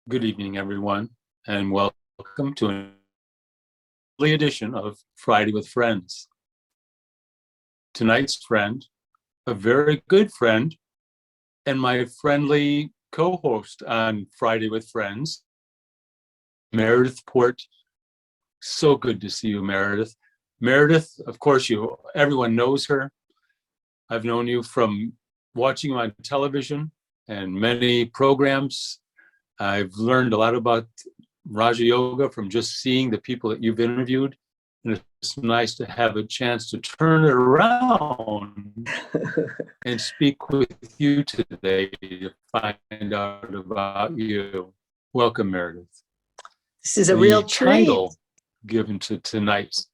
Good evening, everyone, and welcome to an early edition of Friday with Friends. Tonight's friend, a very good friend, and my friendly co-host on Friday with Friends, Meredith Porte. So good to see you, Meredith. Meredith, of course, everyone knows her. I've known you from watching you on television and many programs. I've learned a lot about Raja Yoga from just seeing the people that you've interviewed. And it's nice to have a chance to turn it around and speak with you today to find out about you. Welcome, Meredith. This is a real treat. The title given to tonight's,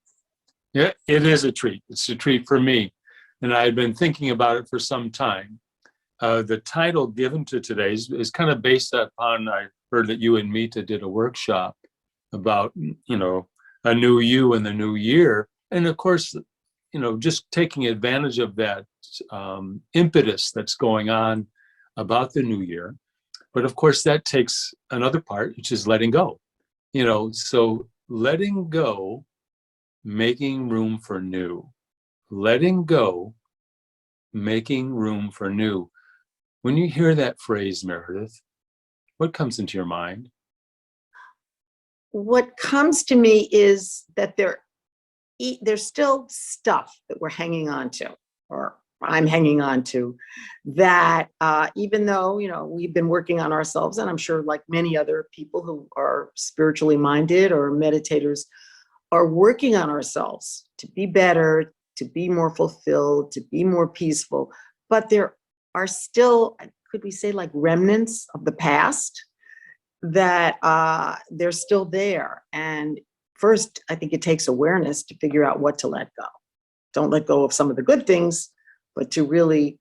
yeah, it is a treat. It's a treat for me. And I had been thinking about it for some time. The title given to today's is kind of based upon, I heard that you and Mita did a workshop about, a new you in the new year. And of course, just taking advantage of that impetus that's going on about the new year. But of course, that takes another part, which is letting go. So letting go, making room for new. Letting go, making room for new. When you hear that phrase, Meredith, what comes into your mind? What comes to me is that there's still stuff that we're hanging on to, or I'm hanging on to, that even though, we've been working on ourselves, and I'm sure like many other people who are spiritually minded or meditators are working on ourselves to be better, to be more fulfilled, to be more peaceful, but there are still, could we say, like remnants of the past that they're still there. And first, I think it takes awareness to figure out what to let go. Don't let go of some of the good things, but to really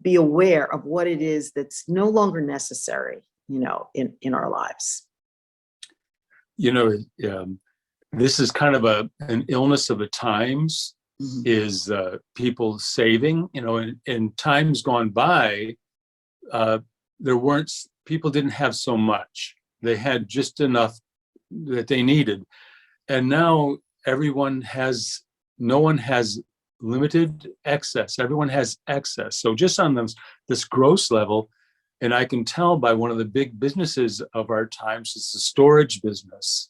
be aware of what it is that's no longer necessary, in our lives. This is kind of an illness of the times. Mm-hmm. Is people saving, in times gone by, people didn't have so much. They had just enough that they needed. And now no one has limited excess. Everyone has excess. So just on this gross level, and I can tell by one of the big businesses of our times is the storage business,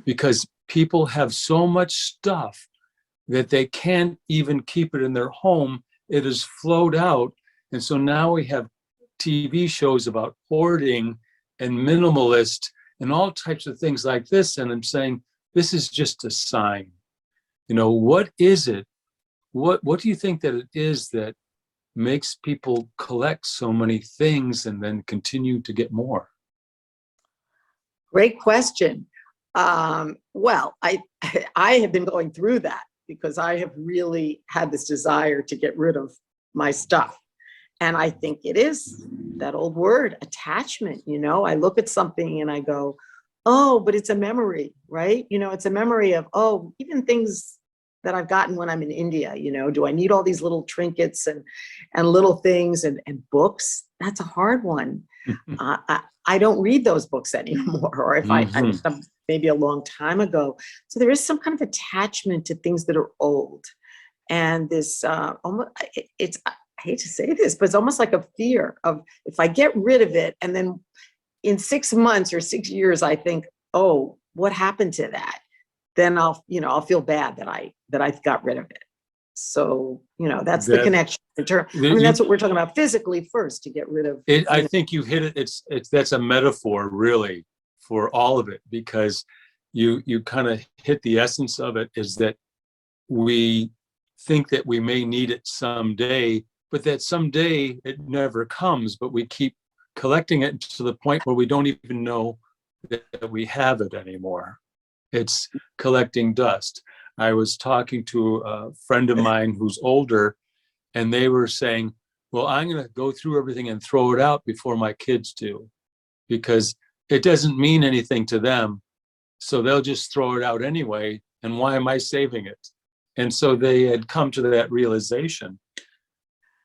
because people have so much stuff that they can't even keep it in their home. It has flowed out. And so now we have TV shows about hoarding and minimalist and all types of things like this. And I'm saying, this is just a sign. What is it? What do you think that it is that makes people collect so many things and then continue to get more? Great question. Well, I have been going through that, because I have really had this desire to get rid of my stuff. And I think it is that old word, attachment. I look at something and I go, oh, but it's a memory, right? It's a memory of, even things that I've gotten when I'm in India, do I need all these little trinkets and little things and books? That's a hard one. I don't read those books anymore, or if I maybe a long time ago. So there is some kind of attachment to things that are old. And this, I hate to say this, but it's almost like a fear of, if I get rid of it, and then in 6 months or 6 years, I think, oh, what happened to that? Then I'll feel bad that I got rid of it. So, that's the connection. That's what we're talking about physically first, to get rid of it. I think you hit it. That's a metaphor really for all of it, because you kind of hit the essence of it, is that we think that we may need it someday, but that someday it never comes, but we keep collecting it to the point where we don't even know that we have it anymore. It's collecting dust. I was talking to a friend of mine who's older, and they were saying, well, I'm going to go through everything and throw it out before my kids do, because it doesn't mean anything to them. So they'll just throw it out anyway. And why am I saving it? And so they had come to that realization.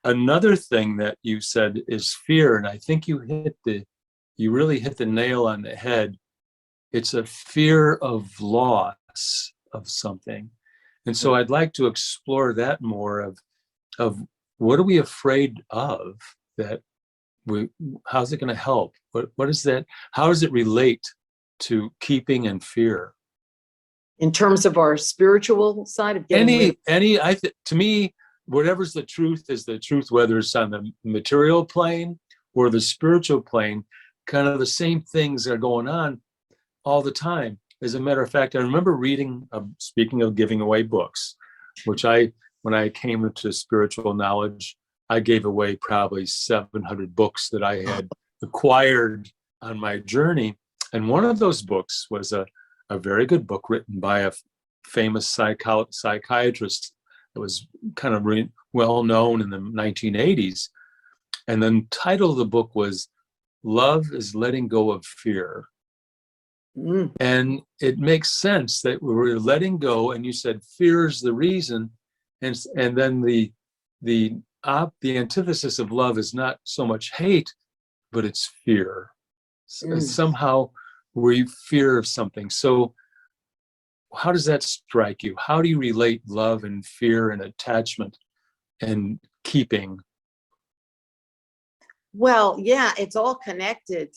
Another thing that you said is fear. And I think you you really hit the nail on the head. It's a fear of loss of something. And so I'd like to explore that more of what are we afraid of that how's it going to help? What is that? How does it relate to keeping and fear? In terms of our spiritual side of getting To me, whatever's the truth is the truth, whether it's on the material plane or the spiritual plane. Kind of the same things are going on all the time. As a matter of fact, I remember reading, speaking of giving away books, which when I came into spiritual knowledge, I gave away probably 700 books that I had acquired on my journey. And one of those books was a very good book written by a famous psychiatrist that was kind of well known in the 1980s. And the title of the book was Love is Letting Go of Fear. And it makes sense that we're letting go, and you said fear is the reason, and then the antithesis of love is not so much hate, but it's fear. Somehow we fear of something. So how does that strike you? How do you relate love and fear and attachment and keeping? Well, yeah, it's all connected,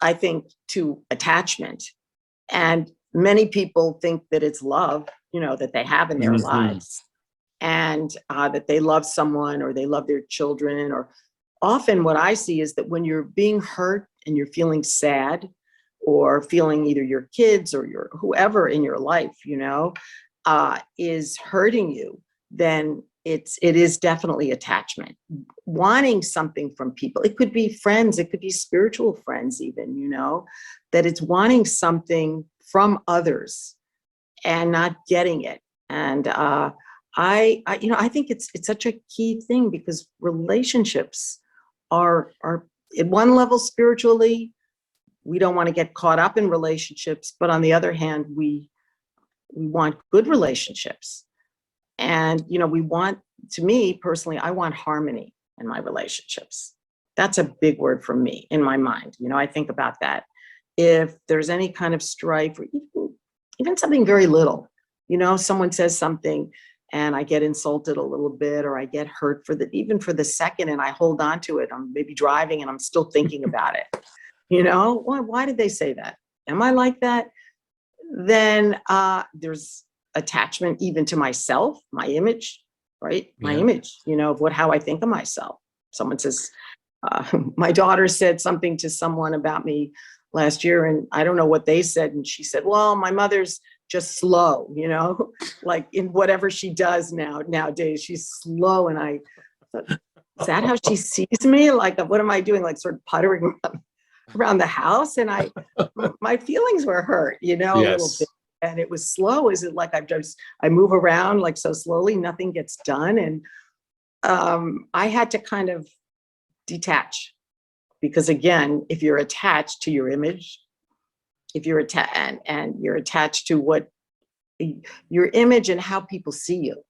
I think, to attachment. And many people think that it's love, that they have in their lives, and that they love someone or they love their children. Or often what I see is that when you're being hurt and you're feeling sad, or feeling either your kids or your whoever in your life, is hurting you, then it is definitely attachment. Wanting something from people. It could be friends, it could be spiritual friends even, that it's wanting something from others and not getting it. And I think it's such a key thing, because relationships are at one level spiritually, we don't want to get caught up in relationships, but on the other hand, we want good relationships. And, to me personally, I want harmony in my relationships. That's a big word for me in my mind. I think about that. If there's any kind of strife, or even something very little, someone says something and I get insulted a little bit, or I get hurt even for the second, and I hold on to it. I'm maybe driving and I'm still thinking about it. Why did they say that? Am I like that? Then there's attachment even to myself, my image, right? My image, of how I think of myself. Someone says, my daughter said something to someone about me last year, and I don't know what they said. And she said, well, my mother's just slow, like in whatever she does nowadays, she's slow. And I thought, is that how she sees me? Like, what am I doing? Like sort of puttering around the house? And my feelings were hurt, a little bit. And it was slow. Is it like I move around like so slowly, nothing gets done? And I had to kind of detach, because again, if you're attached to your image, if you're attached and you're attached to what your image and how people see you.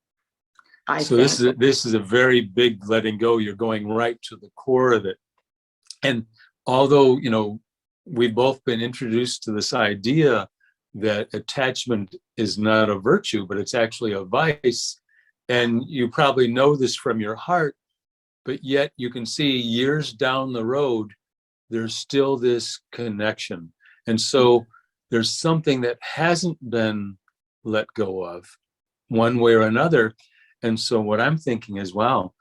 This is a very big letting go. You're going right to the core of it. And although, we've both been introduced to this idea that attachment is not a virtue, but it's actually a vice. And you probably know this from your heart, but yet you can see years down the road, there's still this connection. And so there's something that hasn't been let go of one way or another. And so what I'm thinking is, wow,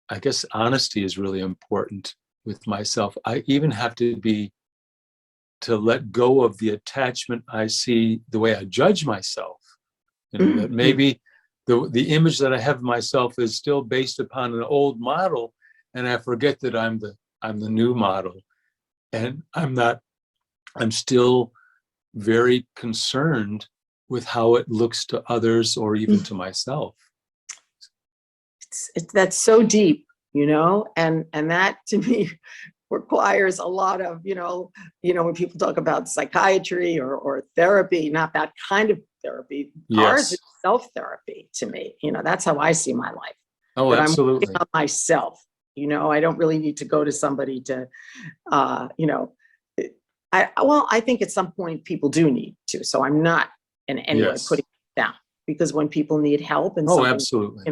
I guess honesty is really important with myself. I even have to let go of the attachment I see, the way I judge myself. That maybe the image that I have of myself is still based upon an old model, and I forget that I'm the new model. And I'm still very concerned with how it looks to others or even to myself. That's so deep, and that to me requires a lot of, when people talk about psychiatry or therapy, not that kind of therapy. Yes. Ours is self-therapy to me. That's how I see my life. Oh, that absolutely. I'm working on myself. I don't really need to go to somebody to, you know, I think at some point people do need to. So I'm not in any way Yes. putting it down, because when people need help and Oh, something, absolutely.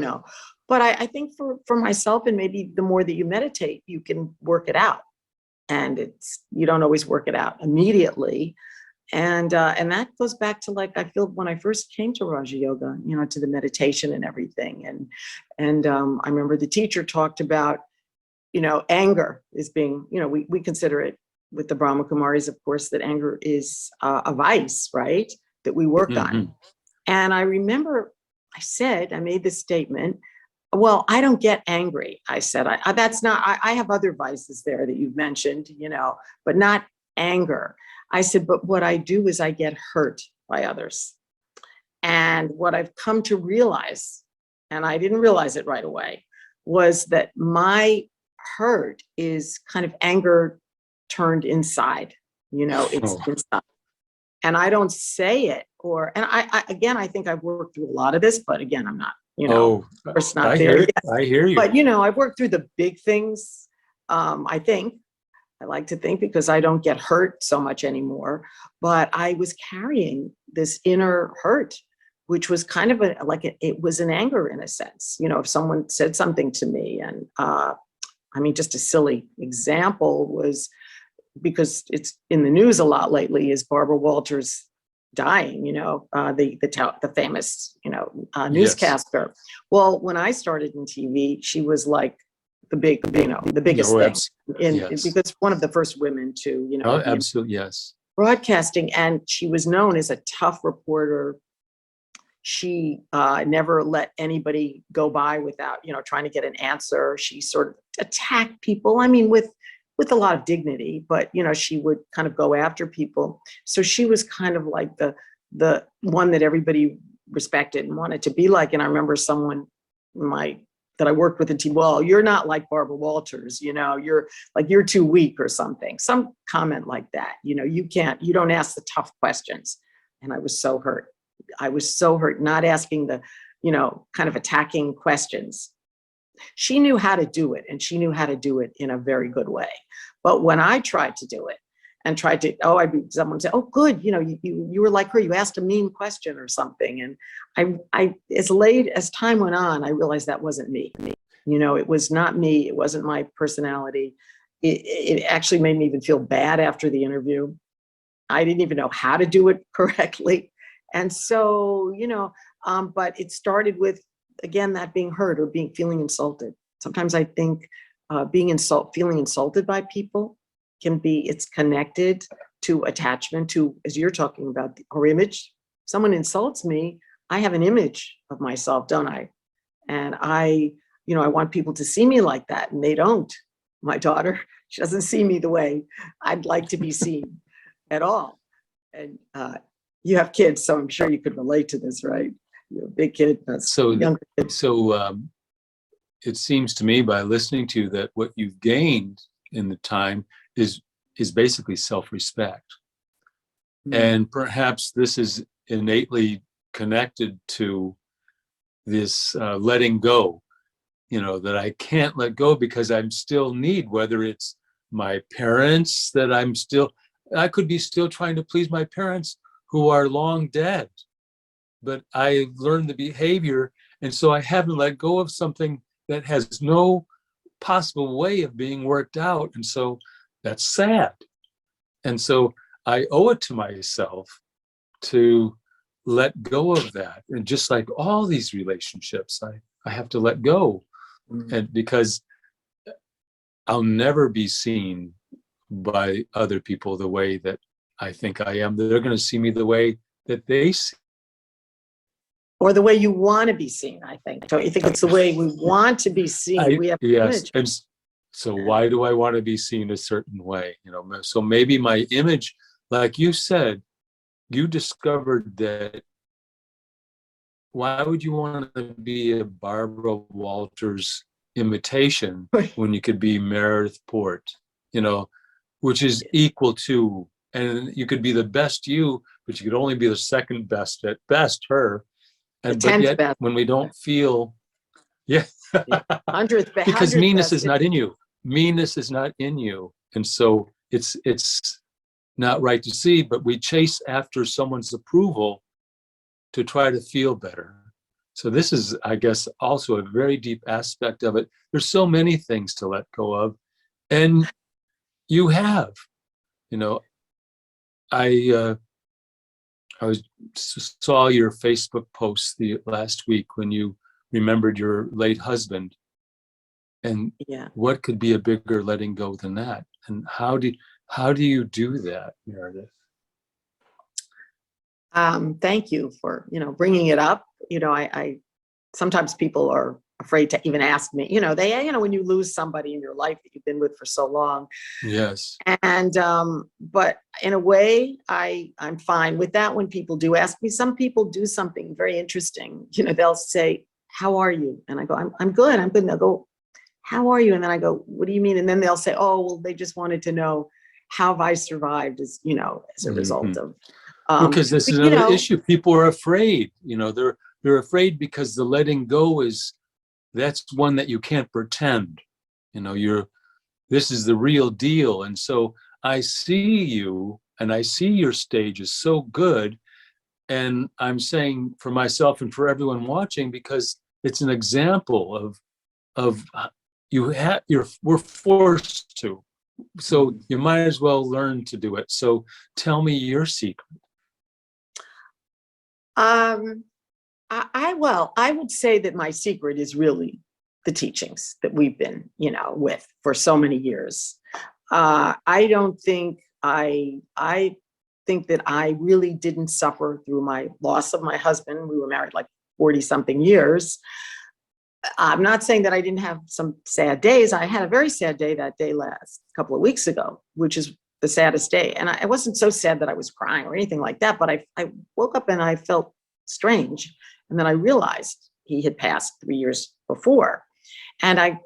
but I think for myself, and maybe the more that you meditate, you can work it out. And you don't always work it out immediately. And that goes back to, like, I feel when I first came to Raja Yoga, to the meditation and everything. And I remember the teacher talked about, anger is being, we consider it with the Brahma Kumaris, of course, that anger is a vice, right? That we work on. And I remember I made this statement, well, I don't get angry. I said, that's not, I have other vices there that you've mentioned, but not anger. I said, but what I do is I get hurt by others. And what I've come to realize, and I didn't realize it right away, was that my hurt is kind of anger turned inside, it's inside. And I don't say it, and I think I've worked through a lot of this, but again, I'm not, of course not there yet. I hear you. But, I've worked through the big things. I like to think, because I don't get hurt so much anymore, but I was carrying this inner hurt, which was kind of it was an anger in a sense, if someone said something to me. And just a silly example was, because it's in the news a lot lately, is Barbara Walters dying, the famous, newscaster. Yes. Well, when I started in TV, she was like the biggest thing because one of the first women to, absolutely, yes, broadcasting. And she was known as a tough reporter. She never let anybody go by without, trying to get an answer. She sort of attacked people. With a lot of dignity, but she would kind of go after people. So she was kind of like the one that everybody respected and wanted to be like. And I remember someone that I worked with in team, well, you're not like Barbara Walters, you're too weak or something. Some comment like that, you don't ask the tough questions. And I was so hurt. Not asking the, kind of attacking questions. She knew how to do it, and she knew how to do it in a very good way. But when I tried to do it and someone said, oh, good, you were like her, you asked a mean question or something. And I as late as time went on, I realized that wasn't me. It was not me. It wasn't my personality. It actually made me even feel bad after the interview. I didn't even know how to do it correctly. And so, but it started with, again, that being hurt or feeling insulted. Sometimes I think feeling insulted by people it's connected to attachment to, as you're talking about, our image. Someone insults me, I have an image of myself, don't I? And I want people to see me like that, and they don't. My daughter, she doesn't see me the way I'd like to be seen at all. And you have kids, so I'm sure you could relate to this, right? You're a big kid, younger kid. So it seems to me, by listening to you, that what you've gained in the time is basically self-respect. And perhaps this is innately connected to this letting go, that I can't let go because I'm still need, whether it's my parents that I could be still trying to please my parents who are long dead, but I learned the behavior. And so I haven't let go of something that has no possible way of being worked out. And so that's sad. And so I owe it to myself to let go of that. And just like all these relationships, I have to let go. And because I'll never be seen by other people the way that I think I am. They're going to see me the way that they see. Or the way you want to be seen, I think. Don't you think it's the way we want to be seen? We have yes. Image. And so why do I want to be seen a certain way? So maybe my image, like you said, you discovered that. Why would you want to be a Barbara Walters imitation when you could be Meredith Porte, which is equal to, and you could be the best you, but you could only be the second best, at best her. And but yet, when we don't feel, Yeah. Hundredth best. Because meanness is not in you. Meanness is not in you. And so it's not right to see, but we chase after someone's approval to try to feel better. So this is, I guess, also a very deep aspect of it. There's so many things to let go of. And you have, you know, I saw your Facebook post the last week when you remembered your late husband. And Yeah. what could be a bigger letting go than that? And how do you do that, Meredith? Thank you for, bringing it up. I sometimes people are afraid to even ask me, when you lose somebody in your life that you've been with for so long. Yes. And, but in a way, I'm fine with that when people do ask me. Some people do something very interesting. They'll say, how are you? And I go, I'm good. I'm good. And they'll go, how are you? And then I go, what do you mean? And then they'll say, oh, well, they just wanted to know how have I survived as a result of. Because this is another issue. People are afraid, they're afraid because the letting go that's one that you can't pretend. This is the real deal. And so I see you and I see your stage is so good. And I'm saying for myself and for everyone watching, because it's an example of we're forced to. So you might as well learn to do it. So tell me your secret. I would say that my secret is really the teachings that we've been, with for so many years. I don't think I think that I really didn't suffer through my loss of my husband. We were married like 40 something years. I'm not saying that I didn't have some sad days. I had a very sad day that day last couple of weeks ago, which is the saddest day. And I wasn't so sad that I was crying or anything like that, but I woke up and I felt strange. And then I realized he had passed 3 years before. And I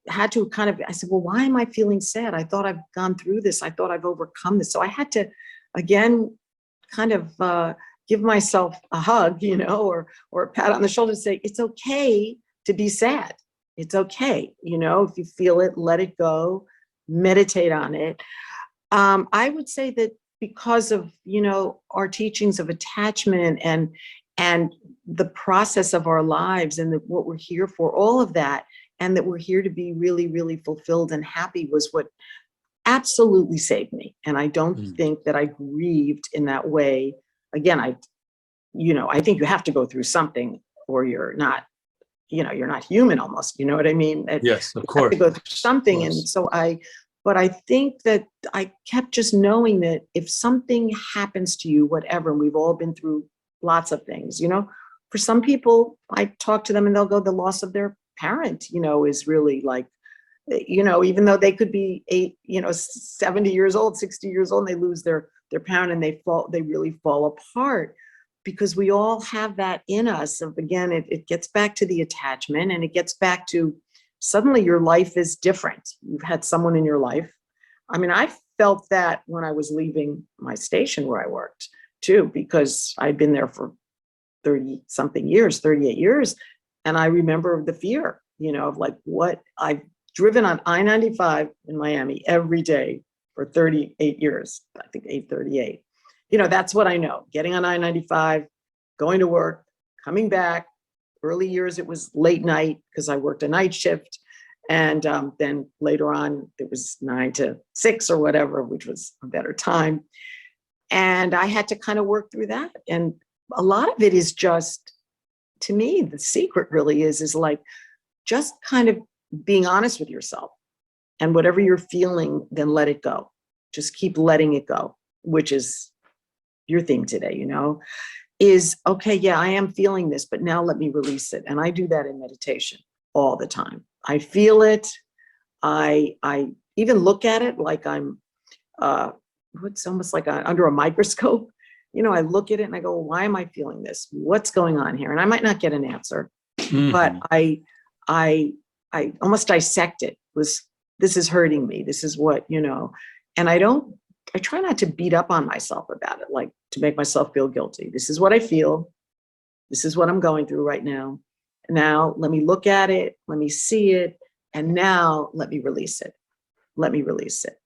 had to I said, well, why am I feeling sad? I thought I've gone through this. I thought I've overcome this. So I had to, again, give myself a hug, or a pat on the shoulder and say, it's okay to be sad. It's okay. If you feel it, let it go, meditate on it. I would say that because of, our teachings of attachment and the process of our lives and what we're here for, all of that, and that we're here to be really, really fulfilled and happy was what absolutely saved me. And I don't think that I grieved in that way. Again, I think you have to go through something or you're not human almost, you know what I mean? Yes, of you course. have to go through something. And so but I think that I kept just knowing that if something happens to you, whatever, and we've all been through lots of things, for some people, I talk to them and they'll go, the loss of their parent, is really like, even though they could be 70 years old, 60 years old, and they lose their parent and they really fall apart. Because we all have that in us. Of again, it gets back to the attachment, and it gets back to suddenly your life is different. You've had someone in your life. I mean, I felt that when I was leaving my station where I worked too, because I'd been there for 30 something years, 38 years. And I remember the fear, of like what I've driven on I-95 in Miami every day for 38 years, I think 838. That's what I know. Getting on I-95, going to work, coming back. Early years, it was late night because I worked a night shift. And then later on, it was 9 to 6 or whatever, which was a better time. And I had to kind of work through that. And a lot of it is just, to me, the secret really is like just kind of being honest with yourself. And whatever you're feeling, then let it go. Just keep letting it go, which is your theme today, is okay. Yeah, I am feeling this, but now let me release it. And I do that in meditation all the time. I feel it. I even look at it like I'm, it's almost like under a microscope. I look at it and I go, why am I feeling this? What's going on here? And I might not get an answer, but I almost dissect it. This is hurting me. This is what, and I try not to beat up on myself about it, like to make myself feel guilty. This is what I feel. This is what I'm going through right now. Now let me look at it, let me see it, and now let me release it. Let me release it.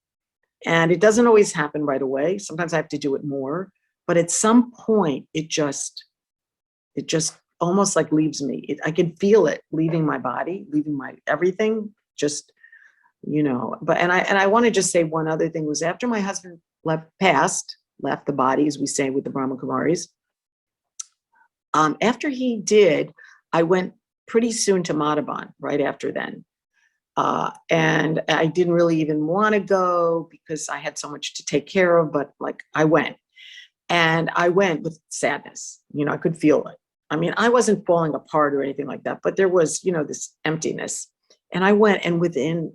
And it doesn't always happen right away. Sometimes I have to do it more, but at some point it just almost like leaves me. I can feel it leaving my body, leaving my everything, just, but, and I want to just say one other thing was after my husband left the body, as we say with the Brahma Kumaris, after he did, I went pretty soon to Madhavan right after then. And I didn't really even want to go because I had so much to take care of, but like I went. And I went with sadness. I could feel it. I mean, I wasn't falling apart or anything like that, but there was, this emptiness. And I went, and within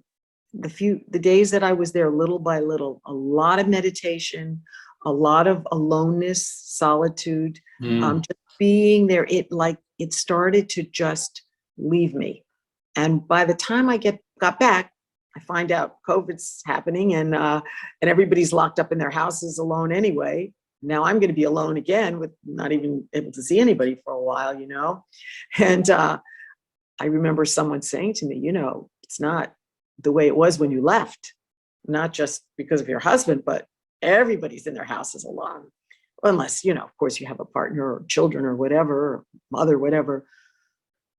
the days that I was there, little by little, a lot of meditation, a lot of aloneness, solitude, just being there. It started to just leave me. And by the time I got back, I find out COVID's happening, and everybody's locked up in their houses alone anyway. Now I'm going to be alone again with not even able to see anybody for a while, And I remember someone saying to me, it's not the way it was when you left, not just because of your husband, but everybody's in their houses alone. Unless, of course, you have a partner or children or whatever, or mother, whatever.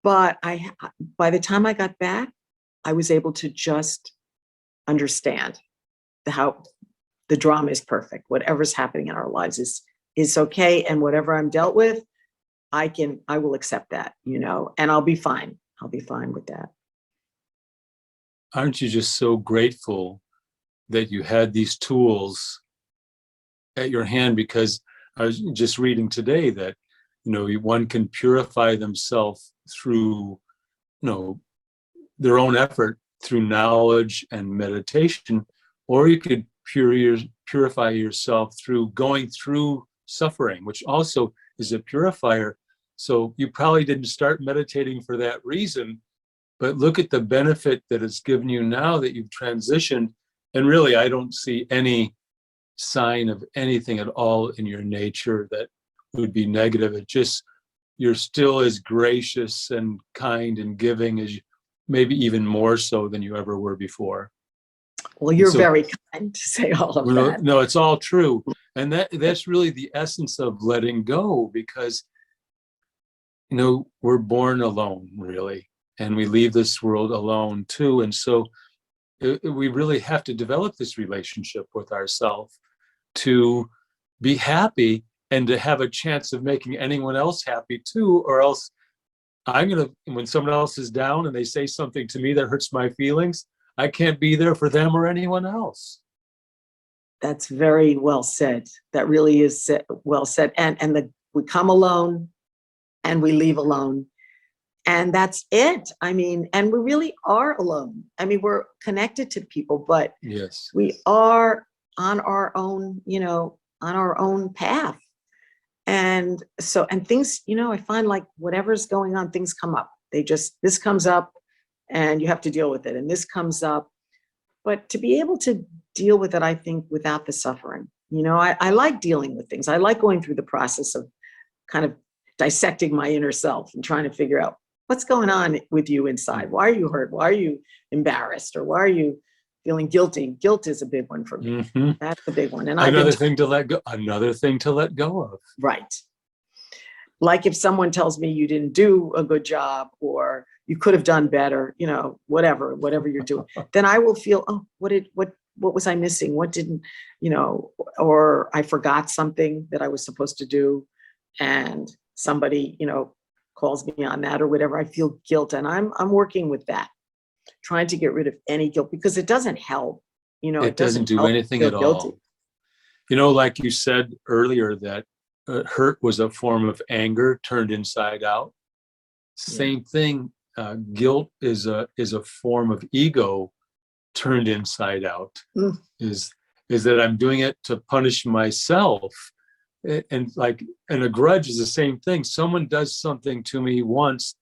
But by the time I got back, I was able to just understand how the drama is perfect. Whatever's happening in our lives is okay. And whatever I'm dealt with, I will accept that, and I'll be fine. I'll be fine with that. Aren't you just so grateful that you had these tools at your hand? Because I was just reading today that, one can purify themselves through, their own effort through knowledge and meditation, or you could purify yourself through going through suffering, which also is a purifier. So you probably didn't start meditating for that reason, but look at the benefit that it's given you now that you've transitioned. And really, I don't see any sign of anything at all in your nature that would be negative. It just, you're still as gracious and kind and giving as maybe even more so than you ever were before. Well, you're very kind to say all of that. No, it's all true. And that's really the essence of letting go, because, we're born alone, really, and we leave this world alone too. And so we really have to develop this relationship with ourselves to be happy and to have a chance of making anyone else happy too, or else when someone else is down and they say something to me that hurts my feelings, I can't be there for them or anyone else. That's very well said. That really is well said. And we come alone and we leave alone. And that's it. I mean, and we really are alone. I mean, we're connected to people, but yes, we are on our own, on our own path. And so, and things, I find like whatever's going on, things come up. This comes up and you have to deal with it. And this comes up. But to be able to deal with it, I think, without the suffering, I like dealing with things. I like going through the process of kind of dissecting my inner self and trying to figure out what's going on with you inside. Why are you hurt? Why are you embarrassed? Or why are you feeling guilty? Guilt is a big one for me. Mm-hmm. That's a big one. And another thing to let go of. Right. Like if someone tells me you didn't do a good job or you could have done better, whatever you're doing, then I will feel, oh, what was I missing? What didn't, or I forgot something that I was supposed to do and somebody, calls me on that or whatever. I feel guilt, and I'm working with that, trying to get rid of any guilt, because it doesn't help. It doesn't do anything at all. Like you said earlier, that hurt was a form of anger turned inside out. Same thing. Guilt is a form of ego turned inside out. Is that I'm doing it to punish myself, and a grudge is the same thing. Someone does something to me once,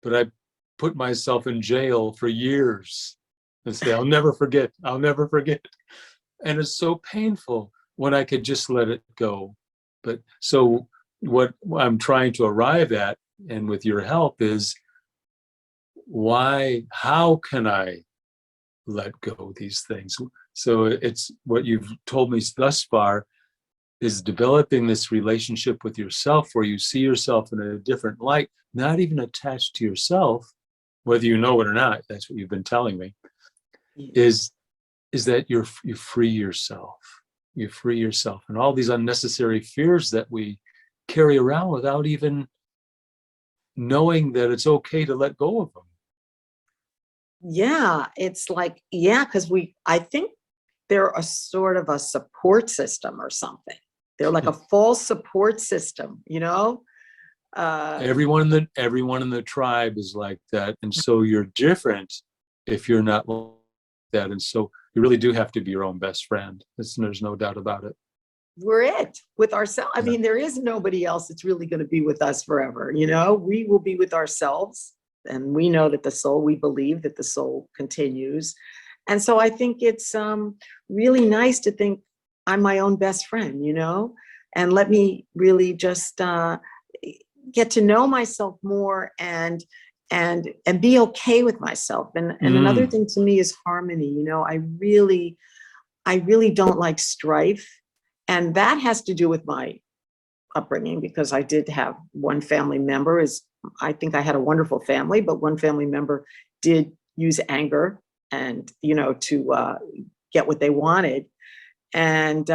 but I put myself in jail for years and say, I'll never forget. And it's so painful when I could just let it go. But so what I'm trying to arrive at, and with your help, is how can I let go of these things? So it's what you've told me thus far is developing this relationship with yourself where you see yourself in a different light, not even attached to yourself, whether you know it or not. That's what you've been telling me, is that you free yourself. You free yourself and all these unnecessary fears that we carry around without even knowing that it's okay to let go of them. Yeah, it's like, yeah, because I think they're a sort of a support system or something. They're like a false support system, you know? Everyone in the tribe is like that. And so you're different if you're not like that. And so you really do have to be your own best friend. There's no doubt about it. We're it with ourselves. I Yeah. mean, there is nobody else that's really going to be with us forever. You know, we will be with ourselves. And we know that we believe that the soul continues. And so I think it's really nice to think I'm my own best friend, you know, and let me really just get to know myself more and be okay with myself. And another thing to me is harmony. You know, I really don't like strife. And that has to do with my upbringing, because I did have one family member I think I had a wonderful family, but one family member did use anger and, you know, to get what they wanted. And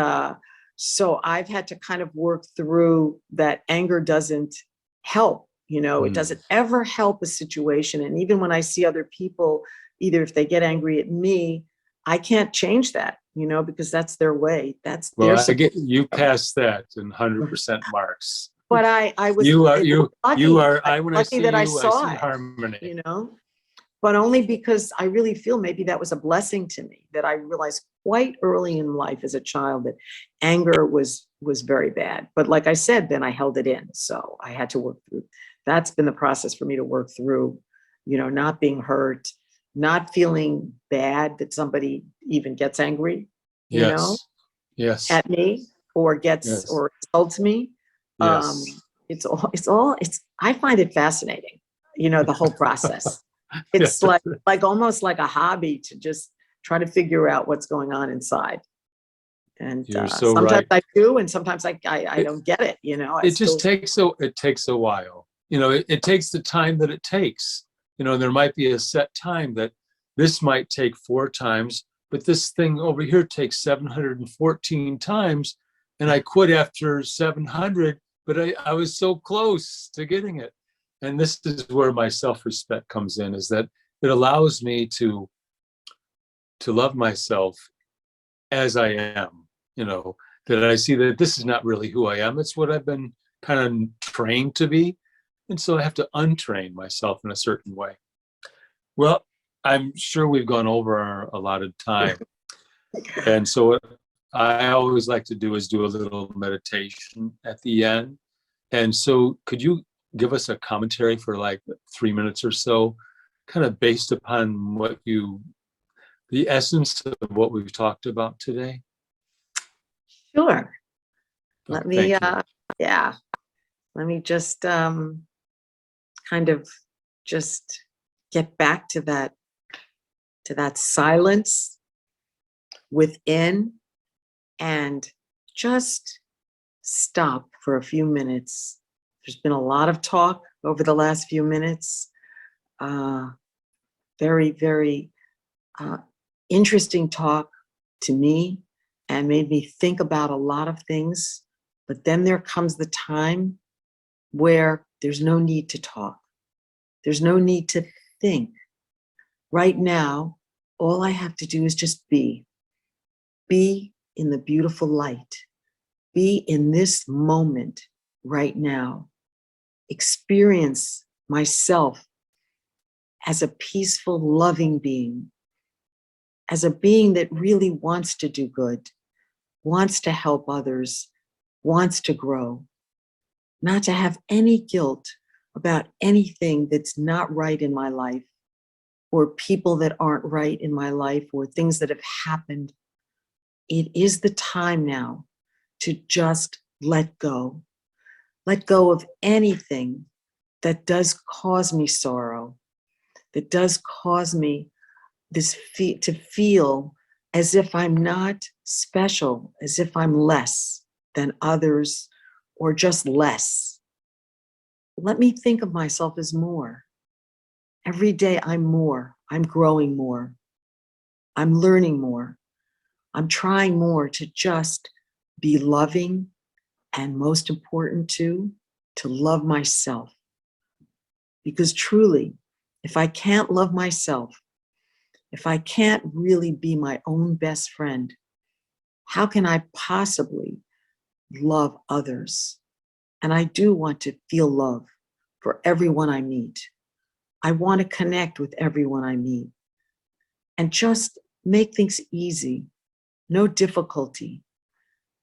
so I've had to kind of work through that. Anger doesn't help, you know, it doesn't ever help a situation. And even when I see other people, either if they get angry at me, I can't change that, you know, because that's their way. That's Well, their. I get you past that in 100% marks. But I was You are when I lucky see that I you, I saw see it, harmony. you know, but only because I really feel maybe that was a blessing to me, that I realized quite early in life as a child that anger was very bad. But like I said, then I held it in. So I had to work through. That's been the process for me to work through, you know, not being hurt, not feeling bad that somebody even gets angry, you know, Yes. at me or or insults me. Yes. I find it fascinating, you know, the whole process. It's Yes. like almost like a hobby to just try to figure out what's going on inside. And You're so sometimes right. I do, and sometimes I don't get it, you know. It takes a while. You know, it takes the time that it takes. You know, there might be a set time that this might take 4 times, but this thing over here takes 714 times. And I quit after 700, but I was so close to getting it. And this is where my self-respect comes in, is that it allows me to love myself as I am, you know, that I see that this is not really who I am. It's what I've been kind of trained to be. And so I have to untrain myself in a certain way. Well, I'm sure we've gone over our allotted time. And so what I always like to do is do a little meditation at the end. And so could you give us a commentary for like 3 minutes or so, kind of based upon the essence of what we've talked about today? Sure. Oh, Let me, thank you. yeah, let me just kind of just get back to that silence within, and just stop for a few minutes. There's been a lot of talk over the last few minutes. Very, very interesting talk to me, and made me think about a lot of things. But then there comes the time where there's no need to talk. There's no need to think. Right now, all I have to do is just be in the beautiful light, be in this moment right now, experience myself as a peaceful, loving being, as a being that really wants to do good, wants to help others, wants to grow, not to have any guilt about anything that's not right in my life, or people that aren't right in my life, or things that have happened. It is the time now to just let go. Let go of anything that does cause me sorrow, that does cause me to feel as if I'm not special, as if I'm less than others or just less. Let me think of myself as more. Every day I'm more. I'm growing more. I'm learning more. I'm trying more to just be loving, and most important to love myself. Because truly, if I can't love myself, if I can't really be my own best friend, how can I possibly love others? And I do want to feel love for everyone I meet. I want to connect with everyone I meet and just make things easy. No difficulty,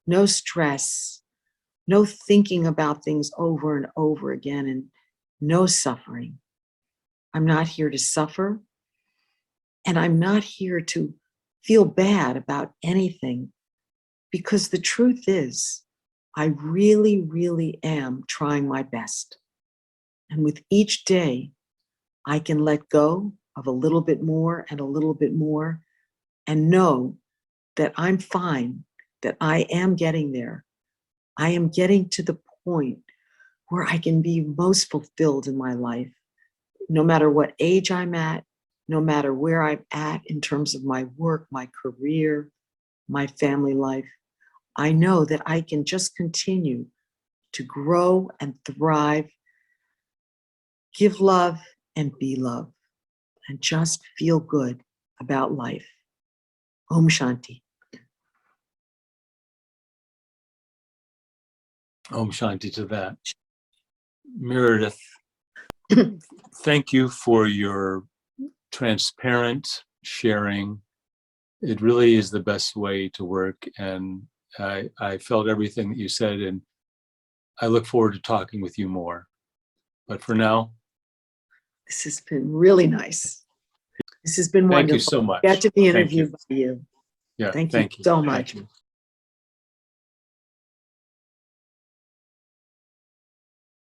no stress, no thinking about things over and over again, and no suffering. I'm not here to suffer, and I'm not here to feel bad about anything, because the truth is, I really, really am trying my best. And with each day, I can let go of a little bit more and a little bit more and know that I'm fine, that I am getting there. I am getting to the point where I can be most fulfilled in my life, no matter what age I'm at, no matter where I'm at in terms of my work, my career, my family life. I know that I can just continue to grow and thrive, give love and be love, and just feel good about life. Om Shanti. Om Shanti to that. Meredith, thank you for your transparent sharing. It really is the best way to work. And I felt everything that you said, and I look forward to talking with you more. But for now, This has been really nice. This has been wonderful. thank you so much. Get to be Thank you. interviewed by you. Yeah, Thank you you so Thank much. you.